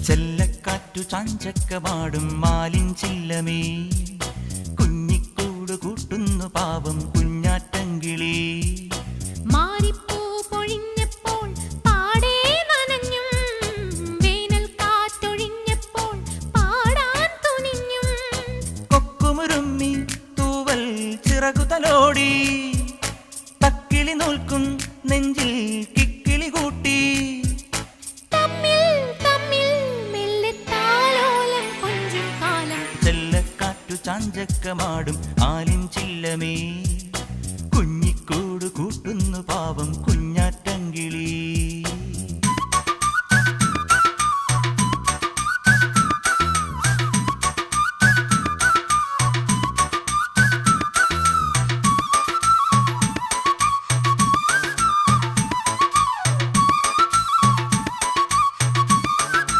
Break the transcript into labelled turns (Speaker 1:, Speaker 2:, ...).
Speaker 1: ചെല്ലക്കാറ്റു ചാഞ്ചക്കമാടും മാലിൻ ചില്ലമേ, കുഞ്ഞിക്കൂട് കൂട്ടുന്നു പാവം കുഞ്ഞാറ്റങ്കിളി.
Speaker 2: മാറിപ്പൂ പൊഴിഞ്ഞപ്പോൾ പാടേ നനഞ്ഞും, വേനൽ കാറ്റൊഴിഞ്ഞപ്പോൾ പാടാൻ തുനിഞ്ഞും.
Speaker 1: കൊക്കുമുരുമ്മി തൂവൽ ചിറകുതലോടി, തക്കിളി നോൽക്കും നെഞ്ചിൽ കിക്കിളി കൂട്ടി. ചെല്ലക്കാറ്റു ചാഞ്ചക്കമാടും ആലിൻ ചില്ലമേ, കുഞ്ഞിക്കൂട് കൂട്ടുന്നു പാവം